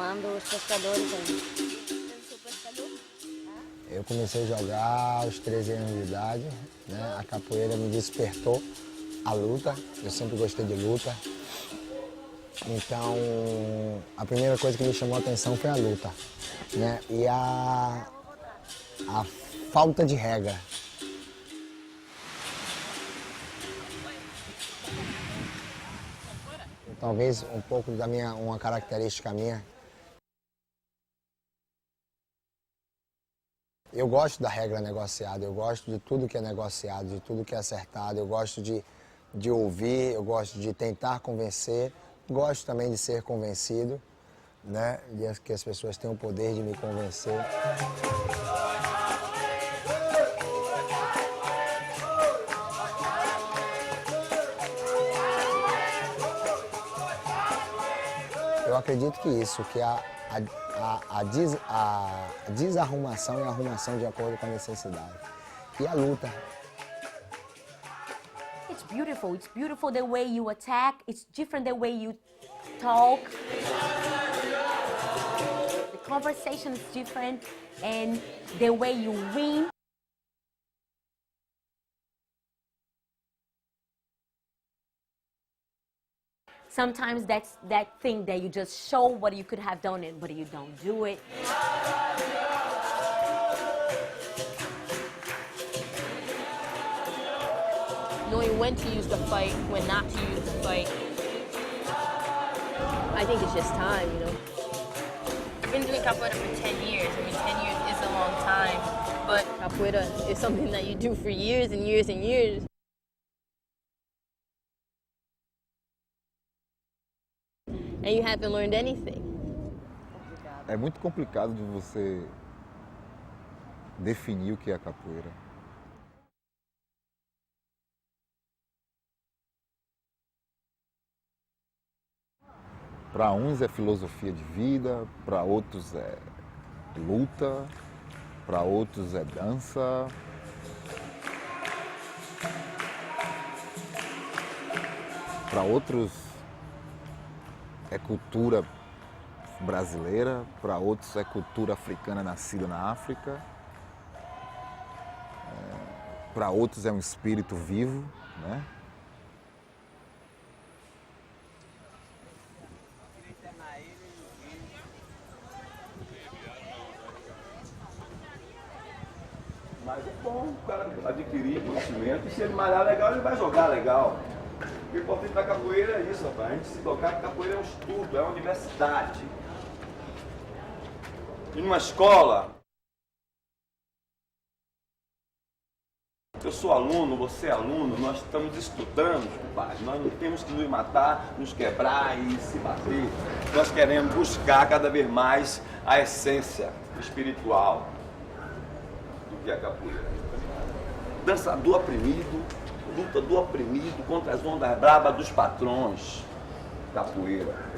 chamando os pescadores aí. Eu comecei a jogar aos 13 anos de idade, né? A capoeira me despertou a luta, eu sempre gostei de luta. Então, a primeira coisa que me chamou a atenção foi a luta, né? E a falta de regra. Talvez um pouco da uma característica minha. Eu gosto da regra negociada, eu gosto de tudo que é negociado, de tudo que é acertado, eu gosto de ouvir, eu gosto de tentar convencer, gosto também de ser convencido, né? De que as pessoas têm o poder de me convencer. Eu acredito que isso, que a desarrumação e a arrumação de acordo com a necessidade. E a luta. It's beautiful the way you attack, it's different the way you talk. The conversation is different and the way you win. Sometimes that's that thing that you just show what you could have done it, but you don't do it. Knowing when to use the fight, when not to use the fight. I think it's just time, you know. I've been doing capoeira for 10 years. I mean, 10 years is a long time, but Capoeira is something that you do for years and years and years. And you haven't learned anything. É muito complicado de você definir o que é a capoeira. Para uns é filosofia de vida, para outros é luta, para outros é dança. Para outros é cultura brasileira, para outros é cultura africana nascida na África. Para outros é um espírito vivo, né? Mas é bom o cara adquirir conhecimento e se ele malhar legal, ele vai jogar legal. O importante da capoeira é isso, rapaz. A gente se tocar que capoeira é um estudo, é uma universidade. E numa escola, eu sou aluno, você é aluno, nós estamos estudando, compadre. Nós não temos que nos matar, nos quebrar e se bater. Nós queremos buscar cada vez mais a essência espiritual do que é a capoeira. Dança do oprimido, luta do oprimido contra as ondas bravas dos patrões. Capoeira.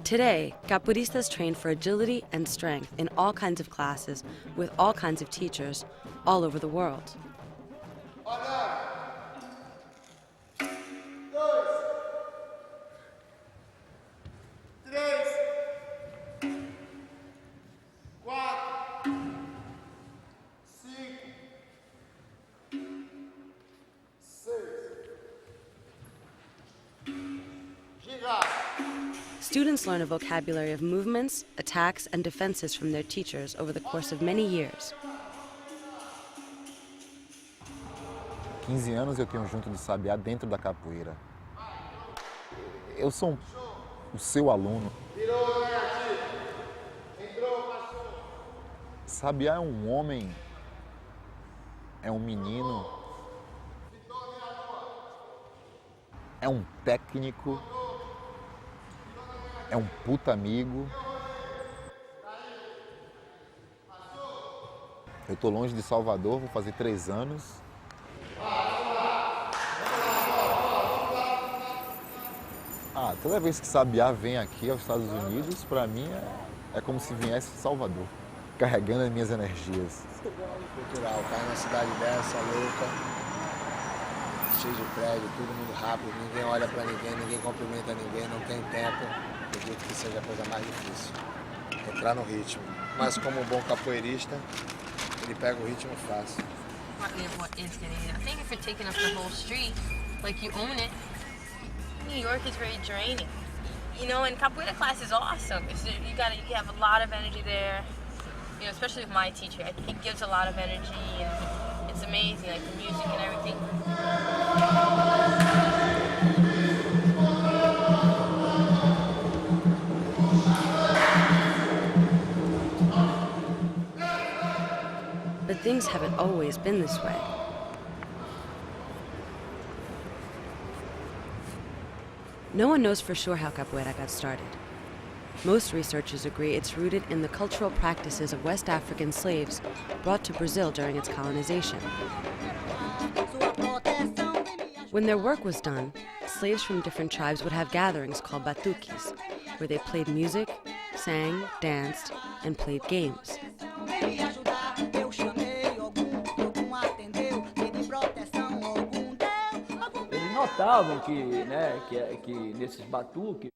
Today, capoeiristas train for agility and strength in all kinds of classes with all kinds of teachers all over the world. Students learn a vocabulary of movements, attacks, and defenses from their teachers over the course of many years. 15 anos eu tenho junto de Sabiá dentro da capoeira. Eu sou o seu aluno. Sabiá é um homem, é um menino, é um técnico, é um puta amigo. Eu tô longe de Salvador, vou fazer 3 anos. Ah, toda vez que Sabiá vem aqui aos Estados Unidos, para mim é como se viesse de Salvador, carregando as minhas energias. Cultural, cai na cidade dessa, louca, cheio de prédio, todo mundo rápido, ninguém olha pra ninguém, ninguém cumprimenta ninguém, não tem tempo. Acredito que seja a coisa mais difícil, entrar no ritmo. Mas como um bom capoeirista, ele pega o ritmo fácil. What is getting it? I think if you're taking up the whole street, like you own it, New York is very draining. You know, and capoeira class is awesome. You have a lot of energy there. You know, especially with my teacher, he gives a lot of energy, and it's amazing, like the music and everything. But things haven't always been this way. No one knows for sure how capoeira got started. Most researchers agree it's rooted in the cultural practices of West African slaves brought to Brazil during its colonization. When their work was done, slaves from different tribes would have gatherings called batuques, where they played music, sang, danced, and played games. Eles notavam que nesses batuques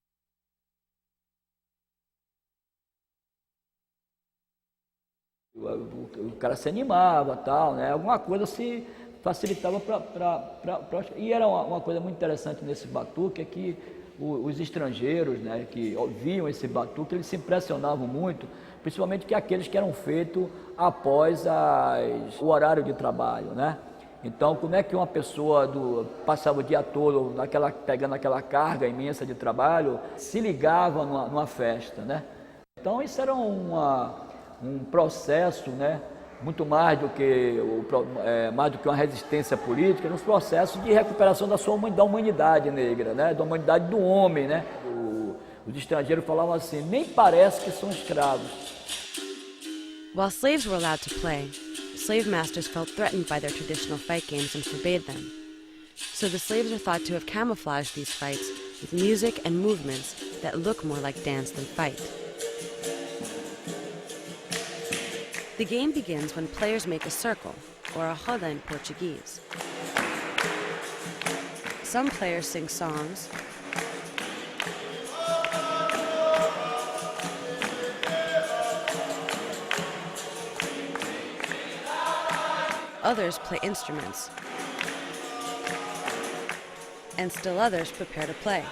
o cara se animava, tal, né? Alguma coisa se facilitava para e era uma coisa muito interessante nesse batuque é que os estrangeiros, né, que ouviam esse batuque, eles se impressionavam muito, principalmente que aqueles que eram feitos após o horário de trabalho, né? Então, como é que uma pessoa passava o dia todo pegando aquela carga imensa de trabalho, se ligava numa festa, né? Então, isso era um processo, né, muito mais do que uma resistência política, um processo de recuperação da humanidade negra, né, da humanidade do homem, né? Os estrangeiros falavam assim, nem parece que são escravos. While slaves were allowed to play, slave masters felt threatened by their traditional fight games and forbade them. So the slaves are thought to have camouflaged these fights with music and movements that look more like dance than fight. The game begins when players make a circle, or a roda in Portuguese. Some players sing songs, others play instruments, and still others prepare to play.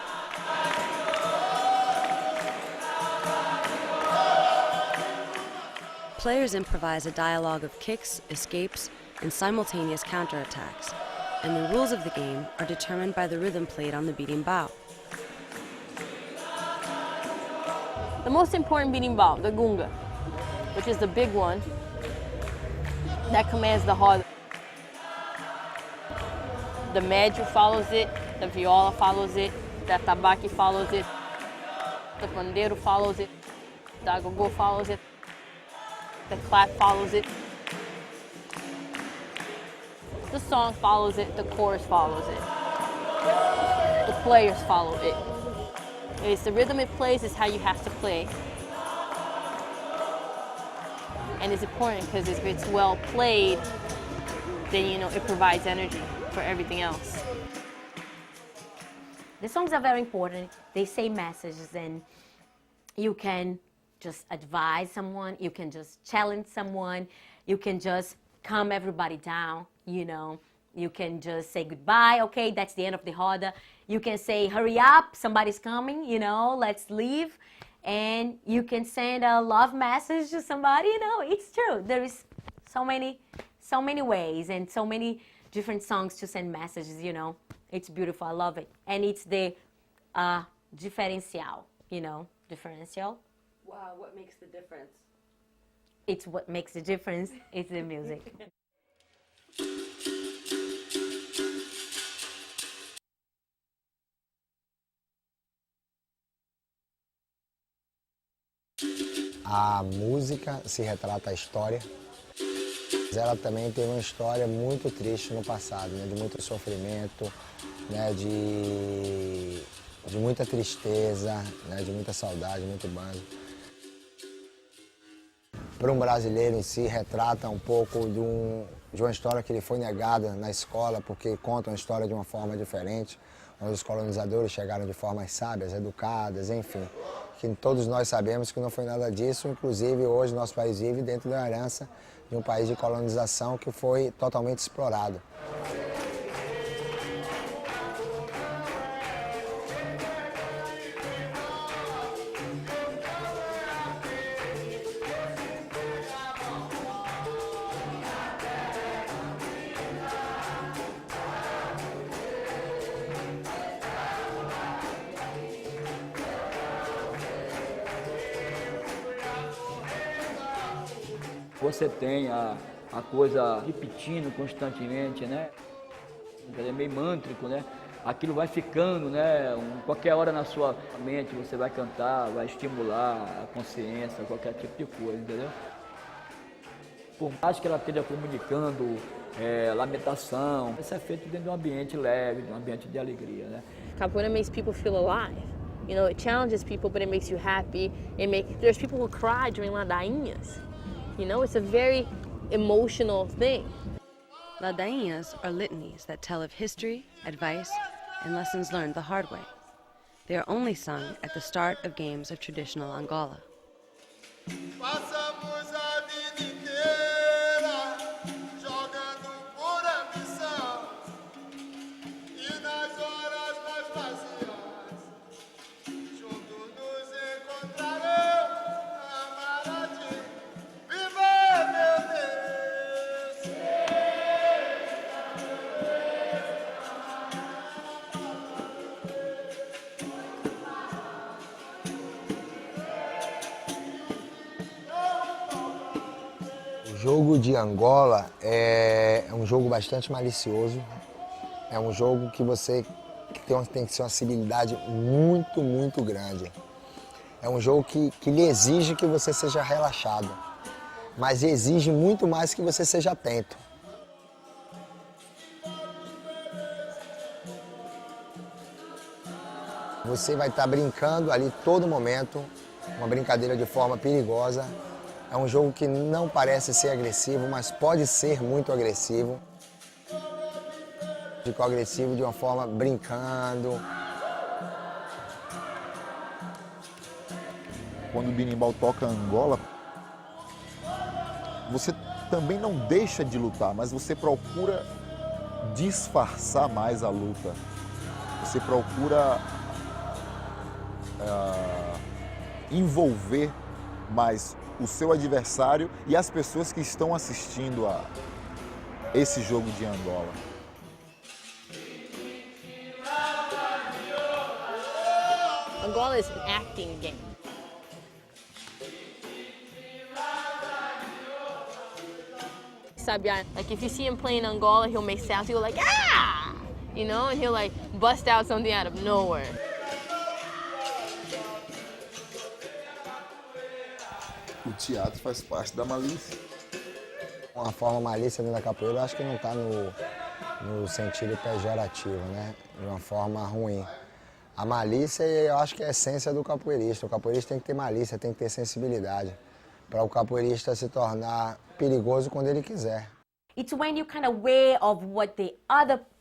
Players improvise a dialogue of kicks, escapes, and simultaneous counterattacks, and the rules of the game are determined by the rhythm played on the berimbau. The most important berimbau, the gunga, which is the big one, that commands the roda. The médio follows it, the viola follows it, the atabaque follows it, the pandeiro follows it, the agogô follows it, the clap follows it, the song follows it, the chorus follows it, the players follow it. It's the rhythm it plays is how you have to play. And it's important because if it's well played, then you know it provides energy for everything else. The songs are very important. They say messages, and you can just advise someone, you can just challenge someone, you can just calm everybody down, you know. You can just say goodbye, okay, that's the end of the roda. You can say, hurry up, somebody's coming, you know, let's leave. And you can send a love message to somebody, you know, it's true. There is so many ways and so many different songs to send messages, you know. It's beautiful, I love it. And it's the diferencial, you know, differential. Wow, what makes the difference? It's what makes the difference, it's the music. A música se retrata a história, mas ela também teve uma história muito triste no passado, né, de muito sofrimento, né, de de muita tristeza, né, de muita saudade, muito banho. Para um brasileiro em si, retrata um pouco de uma história que ele foi negada na escola, porque conta uma história de uma forma diferente, onde os colonizadores chegaram de formas sábias, educadas, enfim. Que todos nós sabemos que não foi nada disso, inclusive hoje nosso país vive dentro da herança de um país de colonização que foi totalmente explorado. Você tem a coisa repetindo constantemente, né? É meio mântrico, né? Aquilo vai ficando, né? Qualquer hora na sua mente você vai cantar, vai estimular a consciência, qualquer tipo de coisa, entendeu? Por mais que ela esteja comunicando lamentação, isso é feito dentro de um ambiente leve, de um ambiente de alegria, né? Capoeira makes people feel alive. You know, it challenges people, but it makes you happy. There's people who cry during ladainhas. You know, it's a very emotional thing. Ladainhas are litanies that tell of history, advice, and lessons learned the hard way. They are only sung at the start of games of traditional Angola. Passamos a vida inteira jogando por ambição e nas horas mais vazias juntos nos encontraremos amar a ti, viver meu Deus. O jogo de Angola é um jogo bastante malicioso, é um jogo que você tem que ter uma sensibilidade muito, muito grande. É um jogo que lhe exige que você seja relaxado, mas exige muito mais que você seja atento. Você vai estar brincando ali todo momento, uma brincadeira de forma perigosa. É um jogo que não parece ser agressivo, mas pode ser muito agressivo. Ficou agressivo de uma forma brincando. Quando o berimbau toca Angola, você também não deixa de lutar, mas você procura disfarçar mais a luta. Você procura envolver mais o seu adversário e as pessoas que estão assistindo a esse jogo de Angola. Angola is an acting game. Sabiá, like if you see him playing Angola, he'll make sounds. He'll like, ah! You know, and he'll like bust out something out of nowhere. O teatro faz parte da malícia. Uma forma malícia dentro da capoeira, eu acho que não está no sentido pejorativo, né? De uma forma ruim. A malícia, eu acho que é a essência do capoeirista. O capoeirista tem que ter malícia, tem que ter sensibilidade, para o capoeirista se tornar perigoso quando ele quiser. It's when you're kind of aware of what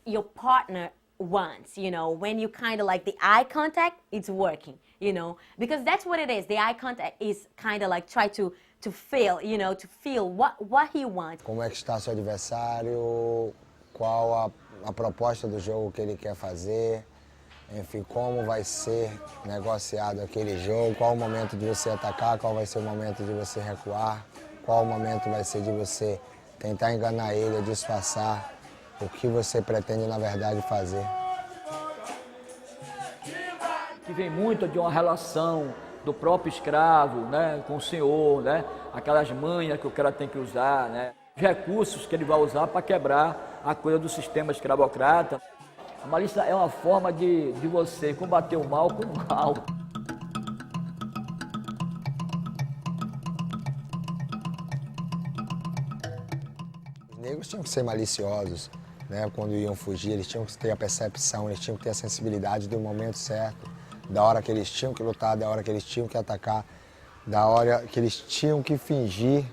your partner wants, you know, when you kind of like the eye contact, it's working, you know, because that's what it is. The eye contact is kind of like try to feel, you know, to feel what he wants. Como é que está seu adversário, qual a proposta do jogo que ele quer fazer, enfim, como vai ser negociado aquele jogo, qual o momento de você atacar, qual vai ser o momento de você recuar, qual o momento vai ser de você tentar enganar ele, disfarçar o que você pretende na verdade fazer. Que vem muito de uma relação do próprio escravo, né, com o senhor, né, aquelas manhas que o cara tem que usar, né, os recursos que ele vai usar para quebrar a coisa do sistema escravocrata. A malícia é uma forma de você combater o mal com o mal. Os negros tinham que ser maliciosos, né? Quando iam fugir, eles tinham que ter a percepção, eles tinham que ter a sensibilidade do momento certo. da hora que eles tinham que lutar, da hora que eles tinham que atacar, da hora que eles tinham que fingir,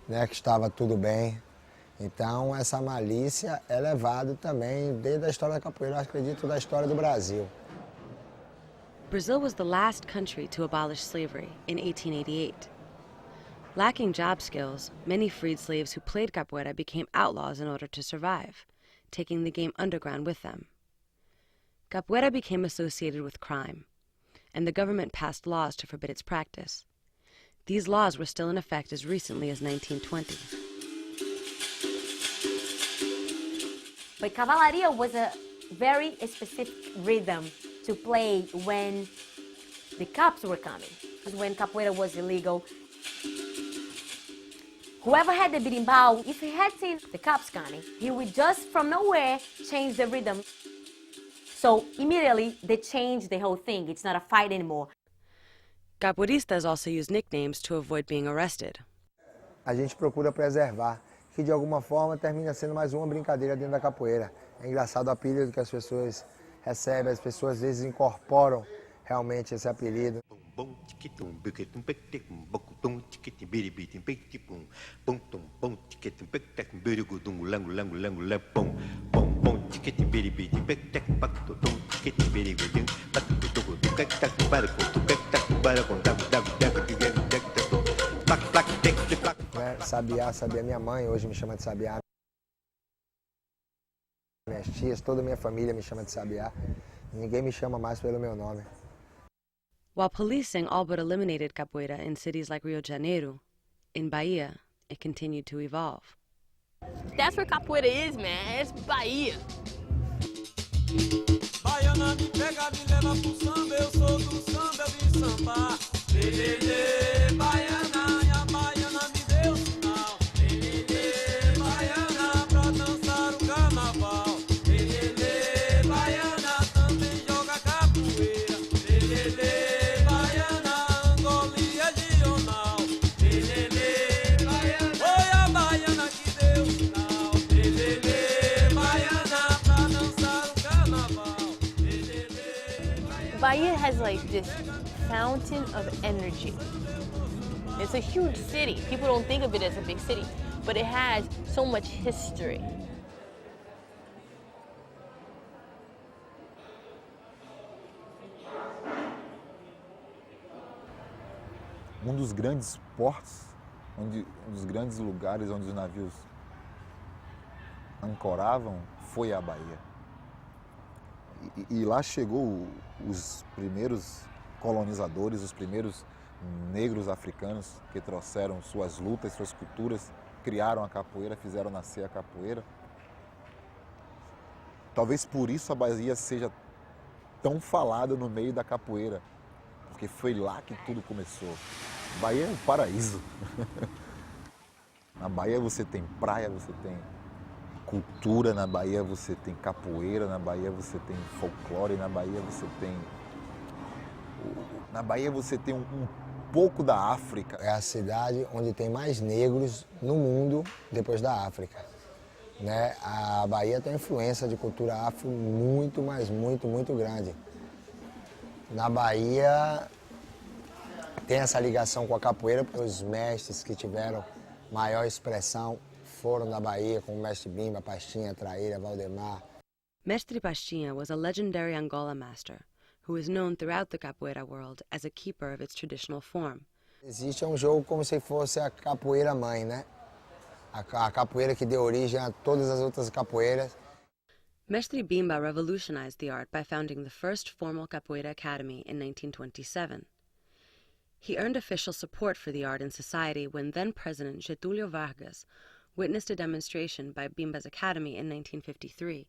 né, que estava tudo bem. Então, essa malícia é levada também desde a história da capoeira, eu acredito, da história do Brasil. Brazil was the last country to abolish slavery in 1888. Lacking job skills, many freed slaves who played capoeira became outlaws in order to survive, taking the game underground with them. Capoeira became associated with crime, and the government passed laws to forbid its practice. These laws were still in effect as recently as 1920. But cavalaria was a very specific rhythm to play when the cops were coming, because when capoeira was illegal. Whoever had the berimbau, if he had seen the cops coming, he would just from nowhere change the rhythm. So immediately they changed the whole thing. It's not a fight anymore. Capoeiristas also use nicknames to avoid being arrested. A gente procura preservar, que de alguma forma termina sendo mais uma brincadeira dentro da capoeira. É engraçado o apelido que as pessoas recebem, as pessoas às vezes incorporam realmente esse apelido. Sabiá, minha mãe hoje me chama de Sabiá. Minhas tias, toda a minha família me chama de Sabiá. Ninguém me chama mais pelo meu nome. While policing all but eliminated capoeira in cities like Rio de Janeiro, in Bahia, it continued to evolve. That's where capoeira is, man. It's Bahia. Baiana me pega, me leva pro samba, eu sou do samba, eu vim sambar. Lelele, baiana, e a baiana me deu sinal. Lelele, baiana, pra dançar o carnaval. Lelele, baiana, também joga capoeira. Lelele, baiana, Angola e regional. Lelele, baiana, foi a baiana que deu sinal. Lelele, baiana, pra dançar o carnaval. Lelele, baiana. Bahia has like this fountain of energy. It's a huge city. People don't think of it as a big city, but it has so much history. Um dos grandes portos, um dos grandes lugares onde os navios ancoravam foi a Bahia. E lá chegou os primeiros colonizadores, os primeiros negros africanos que trouxeram suas lutas, suas culturas, criaram a capoeira, fizeram nascer a capoeira. Talvez por isso a Bahia seja tão falada no meio da capoeira, porque foi lá que tudo começou. Bahia é um paraíso. Na Bahia você tem praia, você tem cultura, na Bahia você tem capoeira, na Bahia você tem folclore, na Bahia você tem um pouco da África. É a cidade onde tem mais negros no mundo depois da África. Né? A Bahia tem influência de cultura afro muito, mas muito grande. Na Bahia tem essa ligação com a capoeira, os mestres que tiveram maior expressão foram da Bahia, como o Mestre Bimba, Pastinha, Traíra, Valdemar. Mestre Pastinha was a legendary Angola master who is known throughout the capoeira world as a keeper of its traditional form. Existe um jogo como se fosse a capoeira mãe, né? A capoeira que deu origem a todas as outras capoeiras. Mestre Bimba revolutionized the art by founding the first formal capoeira academy in 1927. He earned official support for the art in society when then-President Getúlio Vargas witnessed a demonstration by Bimba's academy in 1953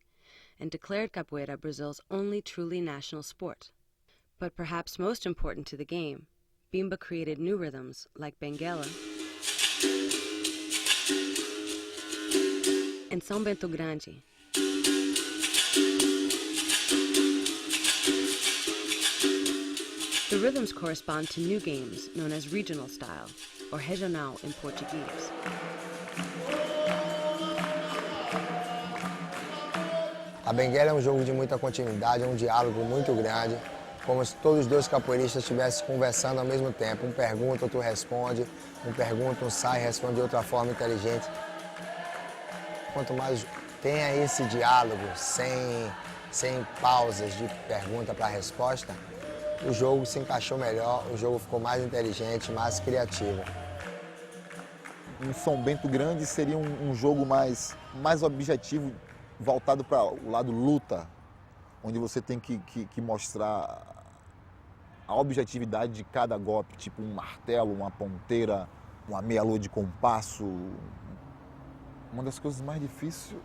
and declared capoeira Brazil's only truly national sport. But perhaps most important to the game, Bimba created new rhythms like Benguela and São Bento Grande. The rhythms correspond to new games known as regional style, or regional in Portuguese. A Benguela é um jogo de muita continuidade, é um diálogo muito grande. como se todos os dois capoeiristas estivessem conversando ao mesmo tempo. Um pergunta, outro responde, um pergunta, um sai, responde de outra forma inteligente. Quanto mais tenha esse diálogo, sem pausas de pergunta para resposta, o jogo se encaixou melhor, o jogo ficou mais inteligente, mais criativo. Em São Bento Grande seria um jogo mais objetivo, voltado para o lado luta, onde você tem que mostrar a objetividade de cada golpe, tipo um martelo, uma ponteira, uma meia-lua de compasso. Uma das coisas mais difíceis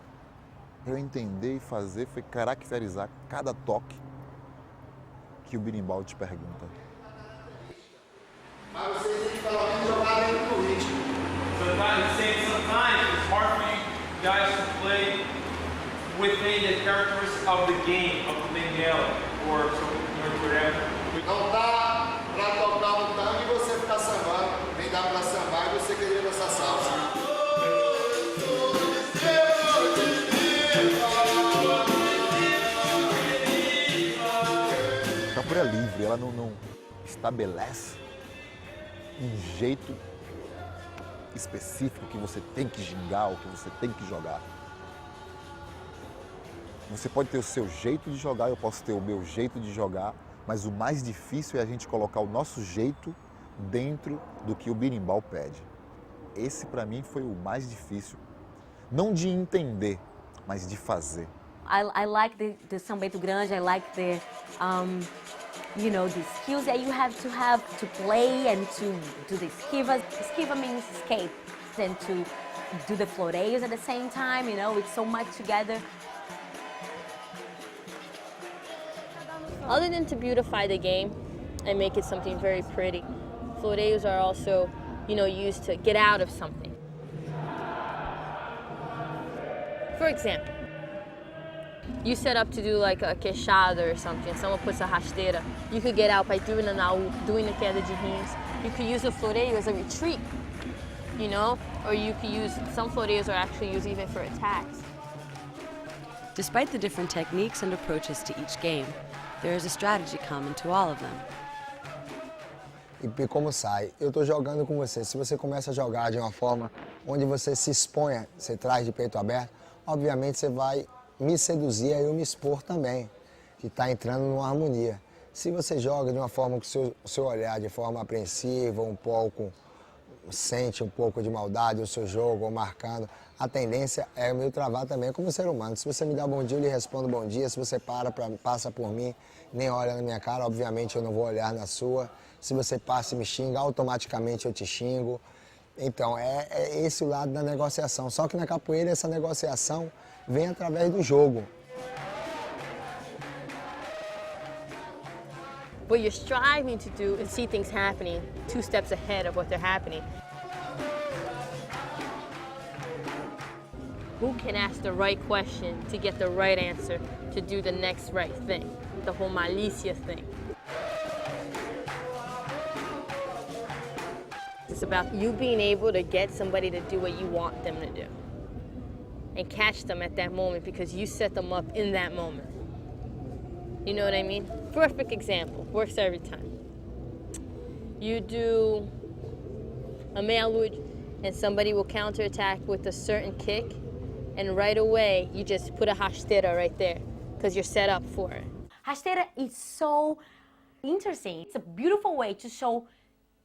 para eu entender e fazer foi caracterizar cada toque que o berimbau te pergunta. Mas vocês têm que pelo menos jogar dentro do ritmo. Sometimes it's hard for you guys to play within the characteristics of the game, of the Benguela, or whatever. Não dá pra tocar um tango e você ficar sambando, nem dá pra sambar e você querer dançar salsa. A capoeira é livre, ela não estabelece um jeito específico que você tem que gingar ou que você tem que jogar. Você pode ter o seu jeito de jogar, eu posso ter o meu jeito de jogar, mas o mais difícil é a gente colocar o nosso jeito dentro do que o berimbau pede. Esse para mim foi o mais difícil, não de entender, mas de fazer. I like the São Bento Grande. I like the, the skills that you have to play and to do the esquiva. Esquiva means escape, and to do the floreios at the same time. It's so much together. Other than to beautify the game and make it something very pretty, floreios are also, used to get out of something. For example, you set up to do like a queixada or something, someone puts a rasteira, you could get out by doing a naú, doing a queda de rins. You could use a floreio as a retreat, or you could use, some floreios are actually used even for attacks. Despite the different techniques and approaches to each game, there is a strategy common to all of them. E como sai, eu estou jogando com você. Se você começa a jogar de uma forma onde você se exponha, você traz de peito aberto, obviamente você vai me seduzir e eu me expor também, que está entrando numa harmonia. Se você joga de uma forma que o seu olhar de forma apreensiva, um pouco, sente um pouco de maldade o seu jogo, ou marcando, a tendência é eu me travar também como ser humano. Se você me dá bom dia, eu lhe respondo bom dia. Se você passa por mim, nem olha na minha cara, obviamente eu não vou olhar na sua. Se você passa e me xinga, automaticamente eu te xingo. Então, é esse o lado da negociação. Só que na capoeira, essa negociação vem através do jogo. What you're striving to do is see things happening 2 steps ahead of what they're happening. Who can ask the right question to get the right answer, to do the next right thing, the whole malícia thing. It's about you being able to get somebody to do what you want them to do and catch them at that moment because you set them up in that moment. You know what I mean? Perfect example, works every time. You do a meia-lua and somebody will counterattack with a certain kick, and right away you just put a rasteira right there because you're set up for it. Rasteira is so interesting. It's a beautiful way to show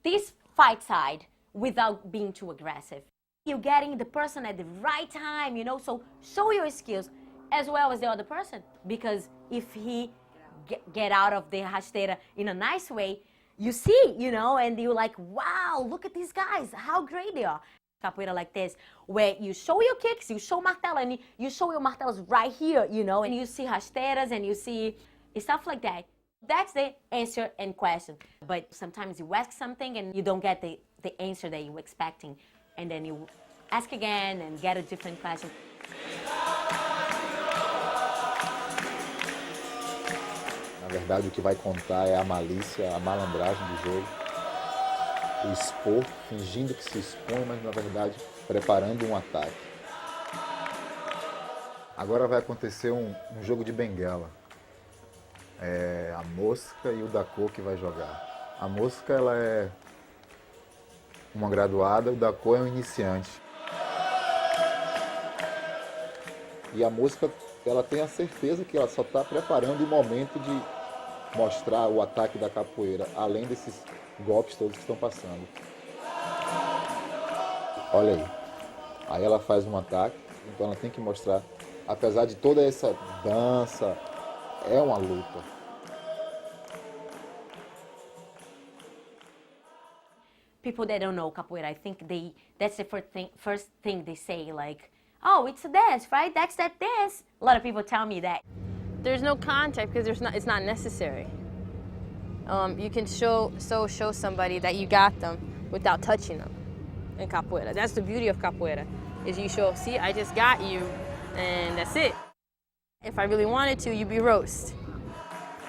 this fight side without being too aggressive. You're getting the person at the right time, so show your skills as well as the other person, because if he get out of the rasteira in a nice way, you see, and you're like, wow, look at these guys, how great they are. Capoeira like this, where you show your kicks, you show martelo, and you show your martelos right here, and you see rasteiras and you see stuff like that. That's the answer and question. But sometimes you ask something and you don't get the answer that you're expecting, and then you ask again and get a different question. Na verdade, o que vai contar é a malícia, a malandragem do jogo. O expor, fingindo que se expõe, mas na verdade preparando um ataque. Agora vai acontecer um jogo de benguela. É a Mosca e o Dacô que vai jogar. A Mosca, ela é uma graduada, o Dacô é um iniciante. E a Mosca, ela tem a certeza que ela só está preparando o momento de mostrar o ataque da capoeira, além desses golpes todos que estão passando. Olha aí. Aí ela faz um ataque, então ela tem que mostrar, apesar de toda essa dança, é uma luta. People that don't know capoeira, I think that's the first thing they say, like, oh, it's a dance, right? That's that dance. A lot of people tell me that. There's no contact because it's not necessary. You can show somebody that you got them without touching them in capoeira. That's the beauty of capoeira, is you show, see, I just got you, and that's it. If I really wanted to, you'd be roast.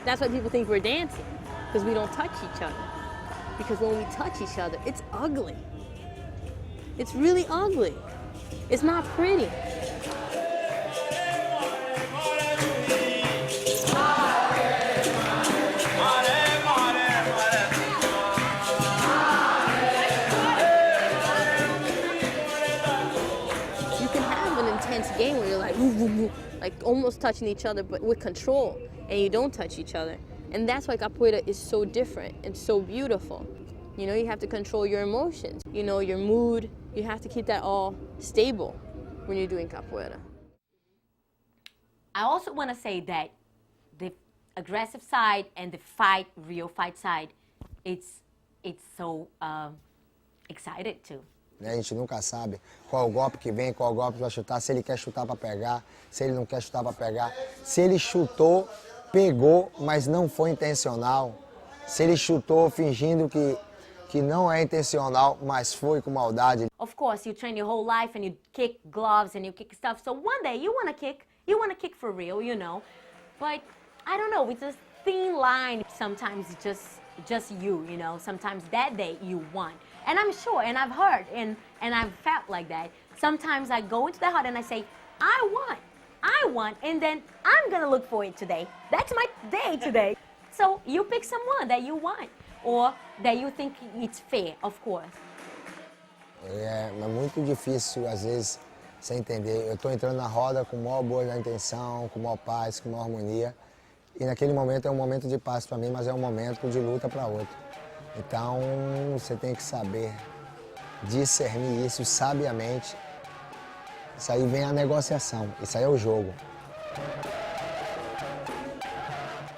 That's why people think we're dancing, because we don't touch each other. Because when we touch each other, it's ugly. It's really ugly. It's not pretty. Game where you're like, woo, woo, woo, like almost touching each other, but with control, and you don't touch each other. And that's why capoeira is so different and so beautiful. You know, you have to control your emotions, you know, your mood. You have to keep that all stable when you're doing capoeira. I also want to say that the aggressive side and the real fight side, it's so excited too. A gente nunca sabe qual o golpe que vem, qual o golpe que vai chutar, se ele quer chutar para pegar, se ele não quer chutar para pegar. Se ele chutou, pegou, mas não foi intencional. Se ele chutou fingindo que não é intencional, mas foi com maldade. Of course, you train your whole life and you kick gloves and you kick stuff. So one day you want to kick for real, you know. But I don't know, it's a thin line. Sometimes it's just you know. Sometimes that day you won. And I'm sure, and I've heard, and I've felt like that. Sometimes I go into the hut and I say, I won, and then I'm gonna look for it today. That's my day today. So you pick someone that you want, or that you think it's fair, of course. É muito difícil, às vezes, você entender. Eu estou entrando na roda com maior boa intenção, com maior paz, com maior harmonia. E naquele momento é um momento de paz para mim, mas é um momento de luta para outro. Então, você tem que saber discernir isso sabiamente. Isso aí vem a negociação, isso aí é o jogo.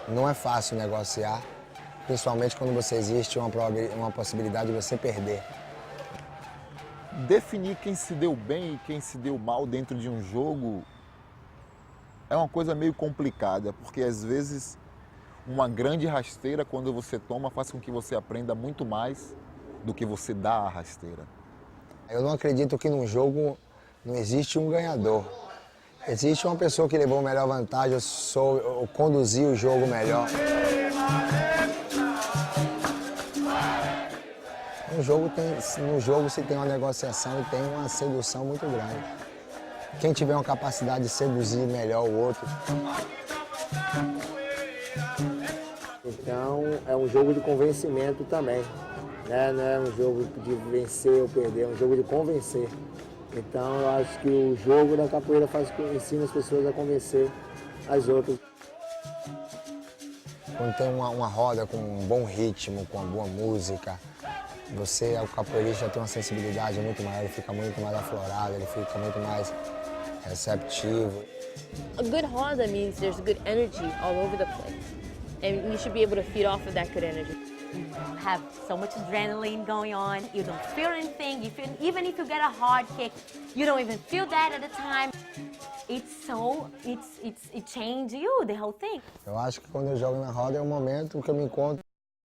Não é fácil negociar, principalmente quando você existe uma possibilidade de você perder. Definir quem se deu bem e quem se deu mal dentro de um jogo é uma coisa meio complicada, porque às vezes uma grande rasteira, quando você toma, faz com que você aprenda muito mais do que você dá à rasteira. Eu não acredito que num jogo não existe um ganhador. Existe uma pessoa que levou melhor vantagem, eu conduzi o jogo melhor. No jogo se tem uma negociação e tem uma sedução muito grande. Quem tiver uma capacidade de seduzir melhor o outro. Então é um jogo de convencimento também, né? Não é um jogo de vencer ou perder, é um jogo de convencer. Então eu acho que o jogo da capoeira ensina as pessoas a convencer as outras. Quando tem uma roda com um bom ritmo, com uma boa música, o capoeirista tem uma sensibilidade muito maior, ele fica muito mais aflorado, ele fica muito mais receptivo. A good roda means there's good energy all over the place. And you should be able to feed off of that good energy. You have so much adrenaline going on, you don't feel anything, even if you get a hard kick, you don't even feel that at the time. It changes you, the whole thing. Eu acho que quando eu jogo na roda é um momento que eu me encontro